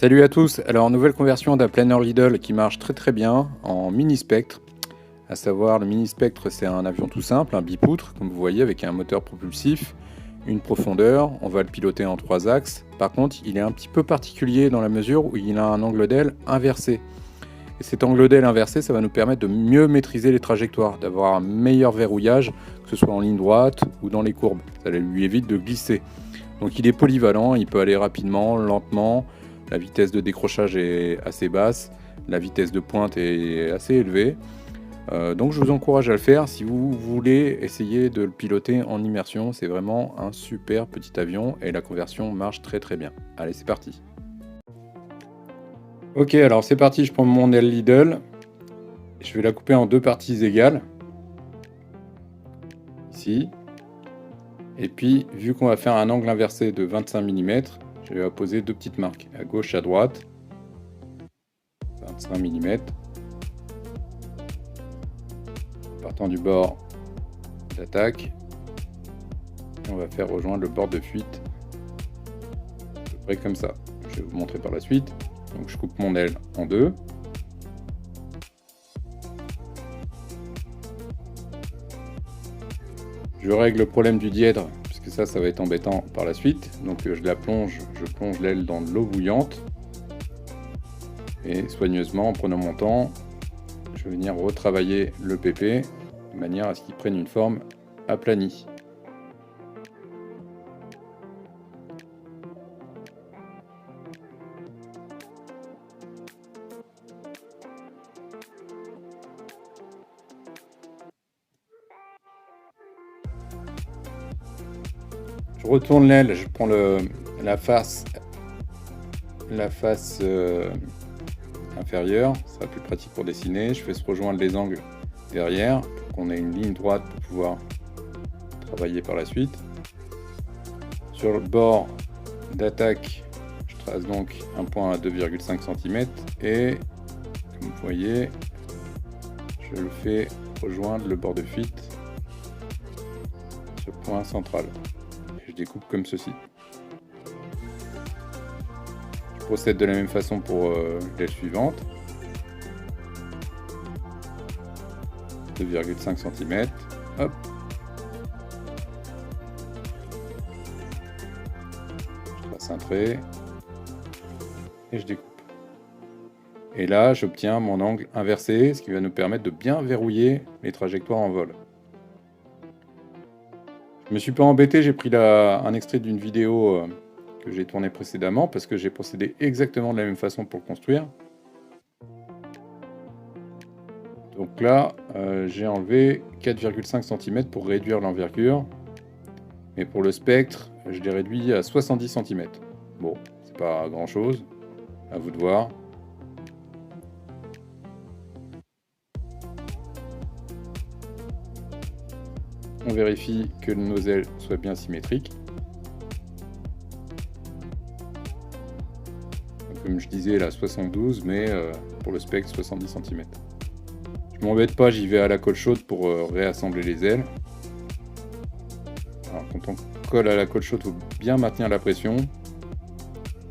Salut à tous, alors nouvelle conversion d'un planeur Lidl qui marche très bien en mini spectre. À savoir le mini spectre, c'est un avion tout simple, un bipoutre comme vous voyez, avec un moteur propulsif, une profondeur, on va le piloter en 3 axes. Par contre il est un petit peu particulier dans la mesure où il a un angle d'aile inversé. Et cet angle d'aile inversé, ça va nous permettre de mieux maîtriser les trajectoires, d'avoir un meilleur verrouillage, que ce soit en ligne droite ou dans les courbes. Ça lui évite de glisser. Donc il est polyvalent, il peut aller rapidement, lentement. La vitesse de décrochage est assez basse, la vitesse de pointe est assez élevée. Donc je vous encourage à le faire si vous voulez essayer de le piloter en immersion. C'est vraiment un super petit avion et la conversion marche très bien. Allez, c'est parti. Ok, alors c'est parti, je prends mon aile Lidl. Je vais la couper en 2 parties égales. Ici. Et puis, vu qu'on va faire un angle inversé de 25 mm, je vais apposer 2 petites marques, à gauche et à droite. 25 mm. Partant du bord d'attaque, on va faire rejoindre le bord de fuite, à peu près comme ça. Je vais vous montrer par la suite. Donc je coupe mon aile en 2. Je règle le problème du dièdre, puisque ça va être embêtant par la suite. Donc je plonge l'aile dans de l'eau bouillante. Et soigneusement, en prenant mon temps, je vais venir retravailler le PP de manière à ce qu'il prenne une forme aplanie. Je retourne l'aile, je prends la face inférieure, ça sera plus pratique pour dessiner. Je fais se rejoindre les angles derrière pour qu'on ait une ligne droite pour pouvoir travailler par la suite. Sur le bord d'attaque, je trace donc un point à 2,5 cm et comme vous voyez, je le fais rejoindre le bord de fuite, ce point central. Je découpe comme ceci. Je procède de la même façon pour l'aile suivante. 2,5 cm. Hop. Je trace un trait. Et je découpe. Et là, j'obtiens mon angle inversé, ce qui va nous permettre de bien verrouiller les trajectoires en vol. Je me suis pas embêté, j'ai pris un extrait d'une vidéo que j'ai tournée précédemment parce que j'ai procédé exactement de la même façon pour le construire. Donc là, j'ai enlevé 4,5 cm pour réduire l'envergure. Mais pour le spectre, je l'ai réduit à 70 cm. Bon, c'est pas grand chose, à vous de voir. On vérifie que nos ailes soient bien symétriques. Comme je disais là, 72, mais pour le spectre 70 cm. Je m'embête pas, j'y vais à la colle chaude pour réassembler les ailes. Alors, quand on colle à la colle chaude, il faut bien maintenir la pression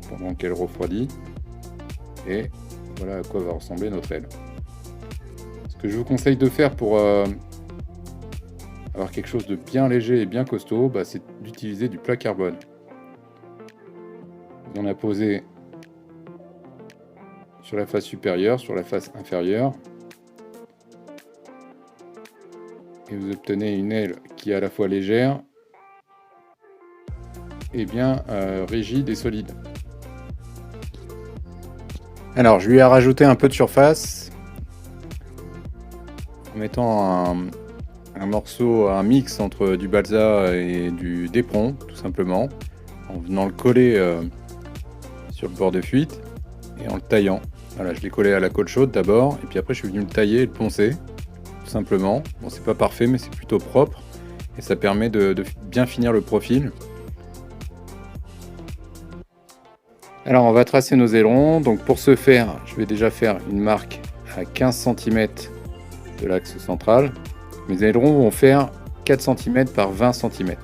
pendant qu'elle refroidit. Et voilà à quoi va ressembler notre aile. Ce que je vous conseille de faire pour avoir quelque chose de bien léger et bien costaud, c'est d'utiliser du plat carbone. On a posé sur la face supérieure, sur la face inférieure. Et vous obtenez une aile qui est à la fois légère et bien rigide et solide. Alors je lui ai rajouté un peu de surface en mettant un morceau, un mix entre du balsa et du d'éperon, tout simplement, en venant le coller sur le bord de fuite et en le taillant. Voilà, je l'ai collé à la colle chaude d'abord, et puis après je suis venu le tailler et le poncer, tout simplement. Bon, c'est pas parfait, mais c'est plutôt propre, et ça permet de bien finir le profil. Alors on va tracer nos ailerons, donc pour ce faire, je vais déjà faire une marque à 15 cm de l'axe central. Mes ailerons vont faire 4 cm par 20 cm.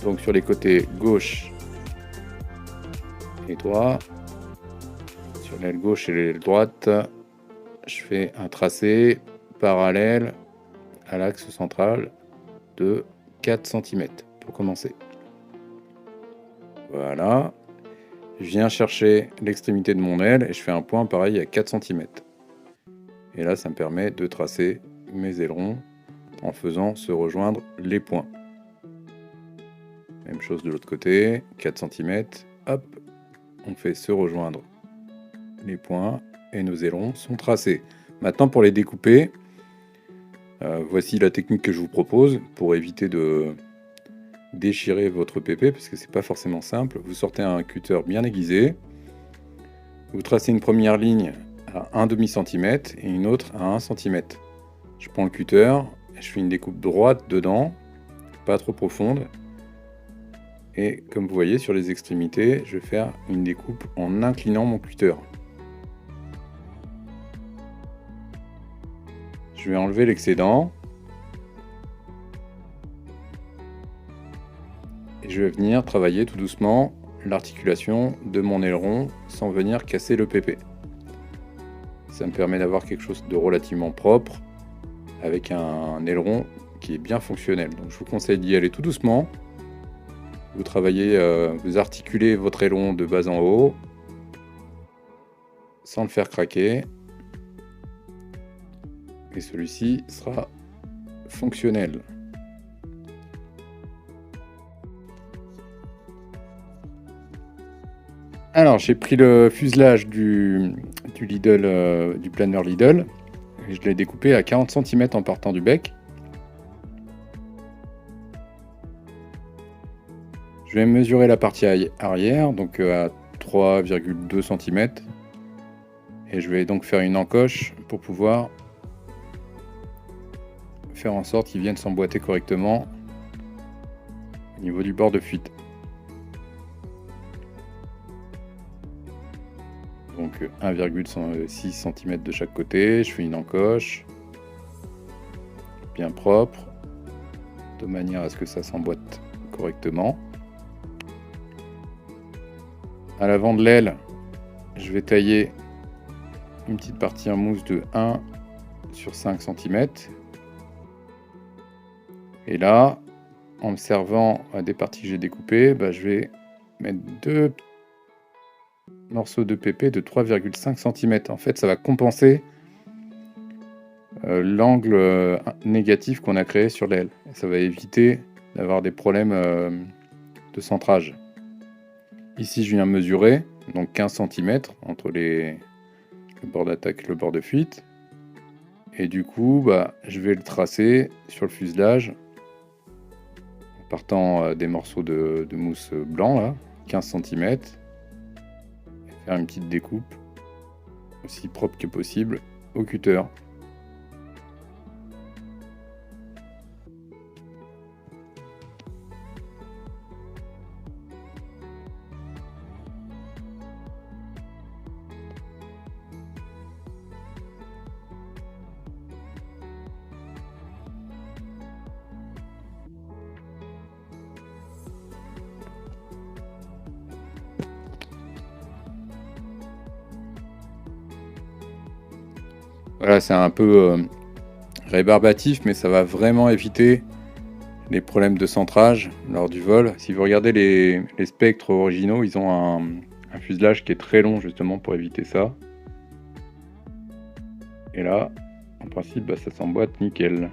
Donc sur les côtés gauche et droit. Sur l'aile gauche et l'aile droite, je fais un tracé parallèle à l'axe central de 4 cm pour commencer. Voilà. Je viens chercher l'extrémité de mon aile et je fais un point pareil à 4 cm. Et là, ça me permet de tracer mes ailerons en faisant se rejoindre les points. Même chose de l'autre côté, 4 cm, hop, on fait se rejoindre les points et nos ailerons sont tracés. Maintenant, pour les découper, voici la technique que je vous propose pour éviter de déchirer votre PP, parce que c'est pas forcément simple. Vous sortez un cutter bien aiguisé, vous tracez une première ligne à 1/2 cm et une autre à 1 cm. Je prends le cutter, je fais une découpe droite dedans, pas trop profonde. Et comme vous voyez sur les extrémités, je vais faire une découpe en inclinant mon cutter. Je vais enlever l'excédent. Et je vais venir travailler tout doucement l'articulation de mon aileron sans venir casser le PP. Ça me permet d'avoir quelque chose de relativement propre avec un aileron qui est bien fonctionnel. Donc je vous conseille d'y aller tout doucement. Vous travaillez, vous articulez votre aileron de bas en haut sans le faire craquer. Et celui-ci sera fonctionnel. Alors j'ai pris le fuselage du Lidl, du planeur Lidl, et je l'ai découpé à 40 cm en partant du bec. Je vais mesurer la partie arrière, donc à 3,2 cm. Et je vais donc faire une encoche pour pouvoir faire en sorte qu'il vienne s'emboîter correctement au niveau du bord de fuite. Donc 1,6 cm de chaque côté, je fais une encoche bien propre, de manière à ce que ça s'emboîte correctement. À l'avant de l'aile, je vais tailler une petite partie en mousse de 1 sur 5 cm. Et là, en me servant des parties que j'ai découpées, je vais mettre 2 morceaux de PP de 3,5 cm. En fait, ça va compenser l'angle négatif qu'on a créé sur l'aile. Ça va éviter d'avoir des problèmes de centrage. Ici, je viens mesurer, donc 15 cm entre le bord d'attaque et le bord de fuite. Et du coup, je vais le tracer sur le fuselage en partant des morceaux de mousse blanc, là, 15 cm. Et faire une petite découpe aussi propre que possible au cutter. Voilà, c'est un peu rébarbatif, mais ça va vraiment éviter les problèmes de centrage lors du vol. Si vous regardez les spectres originaux, ils ont un fuselage qui est très long justement pour éviter ça. Et là, en principe, ça s'emboîte nickel.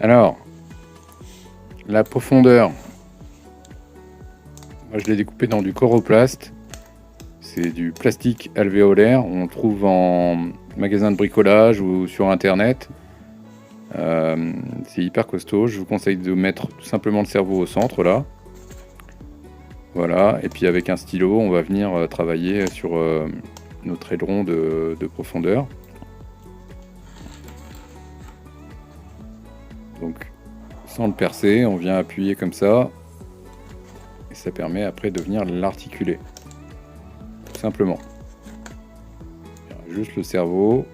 Alors, la profondeur. Moi, je l'ai découpé dans du coroplast. C'est du plastique alvéolaire. On le trouve en magasin de bricolage ou sur internet. C'est hyper costaud. Je vous conseille de mettre tout simplement le cerveau au centre là. Voilà. Et puis avec un stylo, on va venir travailler sur notre aileron de profondeur. Donc sans le percer, on vient appuyer comme ça. Ça permet après de venir l'articuler, tout simplement. Juste le cerveau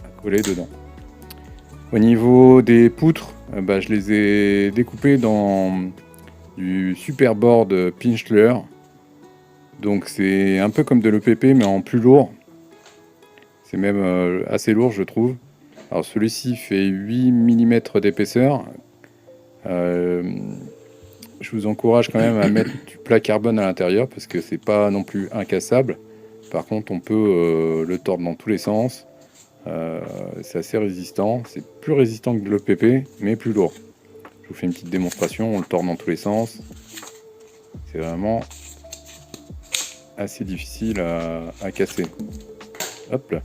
à coller dedans. Au niveau des poutres, je les ai découpées dans du Superboard Pinchler. Donc c'est un peu comme de l'EPP mais en plus lourd. C'est même assez lourd je trouve. Alors celui-ci fait 8 mm d'épaisseur. Je vous encourage quand même à mettre du plat carbone à l'intérieur parce que c'est pas non plus incassable. Par contre on peut le tordre dans tous les sens. C'est assez résistant. C'est plus résistant que de l'EPP mais plus lourd. Je vous fais une petite démonstration. On le tord dans tous les sens. C'est vraiment assez difficile à casser. Hop là.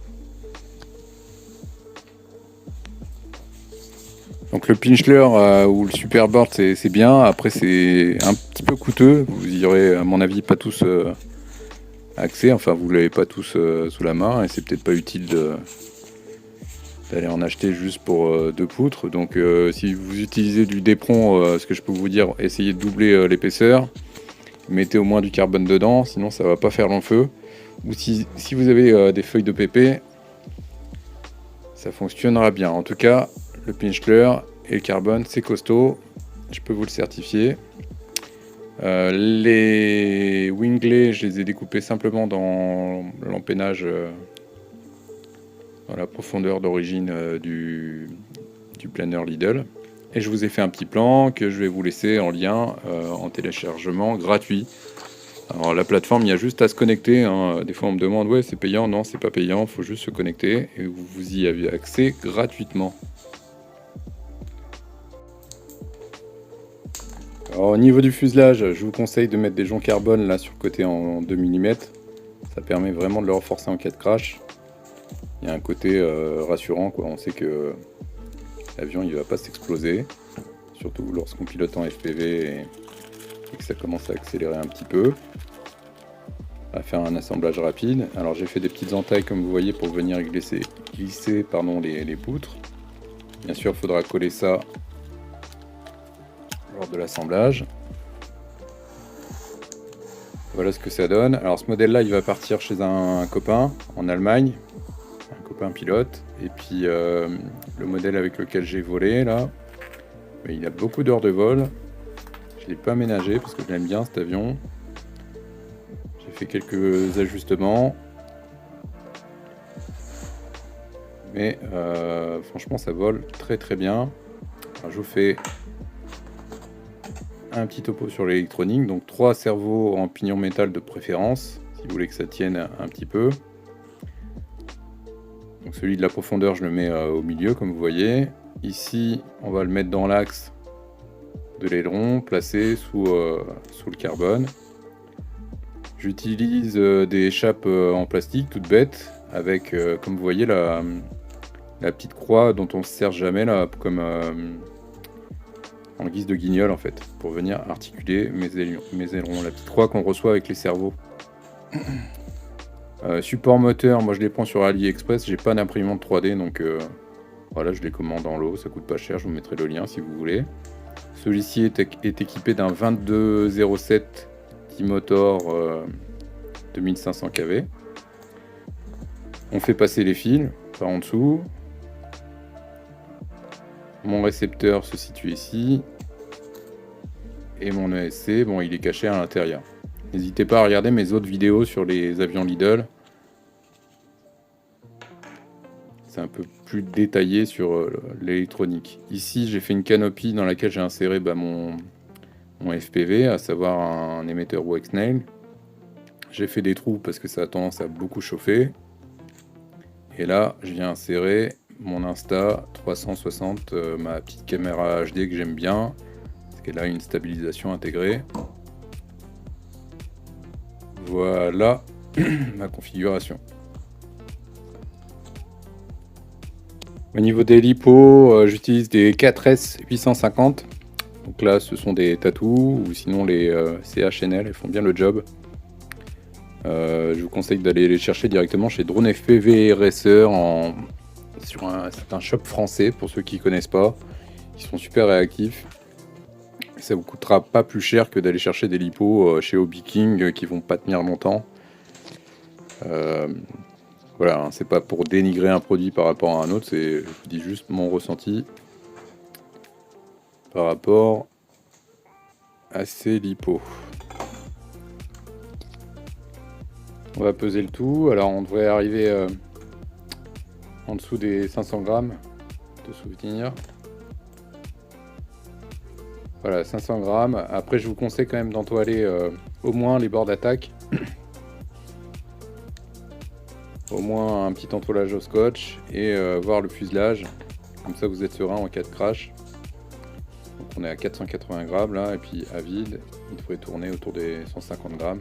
Donc le pinchler ou le superboard c'est bien, après c'est un petit peu coûteux, vous y aurez à mon avis pas tous accès, enfin vous l'avez pas tous sous la main et c'est peut-être pas utile d'aller en acheter juste pour 2 poutres. Donc si vous utilisez du Depron, ce que je peux vous dire, essayez de doubler l'épaisseur, mettez au moins du carbone dedans, sinon ça va pas faire long feu. Ou si vous avez des feuilles de pépé, ça fonctionnera bien. En tout cas, le pinchler et le carbone, c'est costaud. Je peux vous le certifier. Les winglets, je les ai découpés simplement dans l'empennage, dans la profondeur d'origine du planeur Lidl. Et je vous ai fait un petit plan que je vais vous laisser en lien en téléchargement gratuit. Alors la plateforme, il y a juste à se connecter, hein. Des fois on me demande ouais c'est payant, non c'est pas payant, il faut juste se connecter et vous y avez accès gratuitement. Alors, au niveau du fuselage, je vous conseille de mettre des joncs carbone là sur le côté en 2 mm. Ça permet vraiment de le renforcer en cas de crash. Il y a un côté rassurant quoi, on sait que l'avion il va pas s'exploser, surtout lorsqu'on pilote en FPV et que ça commence à accélérer un petit peu. À faire un assemblage rapide. Alors j'ai fait des petites entailles comme vous voyez pour venir glisser les poutres. Bien sûr il faudra coller ça lors de l'assemblage. Voilà ce que ça donne. Alors ce modèle là il va partir chez un copain en Allemagne, un copain pilote. Et puis le modèle avec lequel j'ai volé là, mais il a beaucoup d'heures de vol. Je l'ai pas aménagé parce que je l'aime bien cet avion. J'ai fait quelques ajustements, mais franchement ça vole très bien. Alors, je vous fais un petit topo sur l'électronique, donc 3 cerveaux en pignon métal de préférence si vous voulez que ça tienne un petit peu. Donc celui de la profondeur je le mets au milieu comme vous voyez. Ici on va le mettre dans l'axe de l'aileron placé sous le carbone. J'utilise des chapes en plastique toutes bêtes avec comme vous voyez la petite croix dont on se sert jamais là, comme en guise de guignol en fait, pour venir articuler mes ailerons. La petite croix qu'on reçoit avec les cerveaux. Support moteur, moi je les prends sur AliExpress, j'ai pas d'imprimante 3D donc voilà, je les commande en lot, ça coûte pas cher, je vous mettrai le lien si vous voulez. Celui-ci est équipé d'un 2207 T-Motor 2500 kV. On fait passer les fils par en dessous. Mon récepteur se situe ici. Et mon ESC, bon, il est caché à l'intérieur. N'hésitez pas à regarder mes autres vidéos sur les avions Lidl. C'est un peu plus détaillé sur l'électronique. Ici, j'ai fait une canopie dans laquelle j'ai inséré mon FPV, à savoir un émetteur Wexnail. J'ai fait des trous parce que ça a tendance à beaucoup chauffer. Et là, je viens insérer mon Insta360, ma petite caméra HD que j'aime bien, parce qu'elle a une stabilisation intégrée. Voilà ma configuration. Au niveau des lipos, j'utilise des 4S 850. Donc là, ce sont des tatous, ou sinon les CHNL, elles font bien le job. Je vous conseille d'aller les chercher directement chez Drone FPV Racer c'est un shop français pour ceux qui ne connaissent pas. Ils sont super réactifs. Ça vous coûtera pas plus cher que d'aller chercher des lipos chez Hobby King qui vont pas tenir longtemps. Voilà, hein, c'est pas pour dénigrer un produit par rapport à un autre, je vous dis juste mon ressenti par rapport à ces lipos. On va peser le tout. Alors on devrait arriver en dessous des 500 grammes de souvenirs. Voilà, 500 grammes. Après, je vous conseille quand même d'entoiler au moins les bords d'attaque. Au moins un petit entoilage au scotch et voir le fuselage. Comme ça, vous êtes serein en cas de crash. Donc on est à 480 grammes là, et puis à vide, il devrait tourner autour des 150 grammes.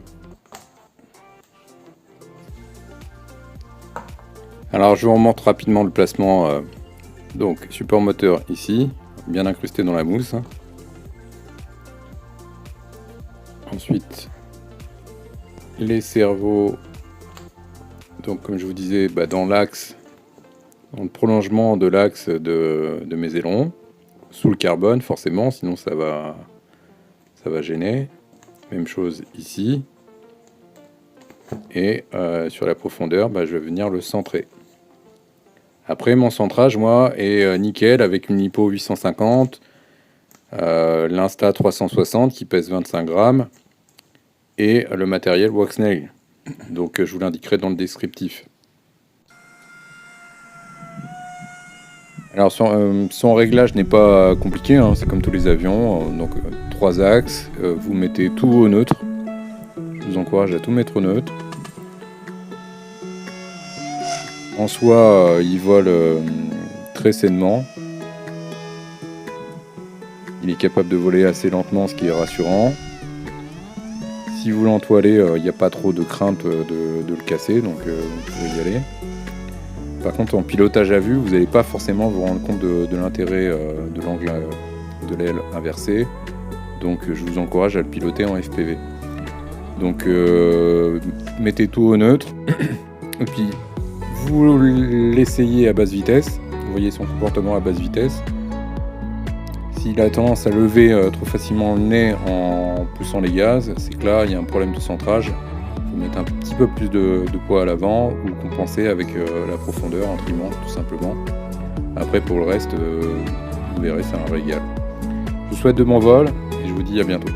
Alors je vous remonte rapidement le placement. Donc support moteur ici, bien incrusté dans la mousse. Ensuite les cerveaux, donc comme je vous disais, dans l'axe, dans le prolongement de l'axe de mes ailerons, sous le carbone forcément, sinon ça va gêner. Même chose ici. Et sur la profondeur, je vais venir le centrer. Après, mon centrage, moi, est nickel avec une lipo 850, l'Insta 360 qui pèse 25 grammes et le matériel Waxnail. Donc, je vous l'indiquerai dans le descriptif. Alors, son réglage n'est pas compliqué, hein, c'est comme tous les avions. Donc, 3 axes, vous mettez tout au neutre. Je vous encourage à tout mettre au neutre. En soi, il vole très sainement. Il est capable de voler assez lentement, ce qui est rassurant. Si vous l'entoilez, il n'y a pas trop de crainte de le casser, donc vous pouvez y aller. Par contre, en pilotage à vue, vous n'allez pas forcément vous rendre compte de l'intérêt de l'angle de l'aile inversée. Donc je vous encourage à le piloter en FPV. Donc mettez tout au neutre. Et puis vous l'essayez à basse vitesse, vous voyez son comportement à basse vitesse. S'il a tendance à lever trop facilement le nez en poussant les gaz, c'est que là il y a un problème de centrage. Il faut mettre un petit peu plus de poids à l'avant ou compenser avec la profondeur en trimant tout simplement. Après pour le reste, vous verrez, c'est un régal. Je vous souhaite de bons vols et je vous dis à bientôt.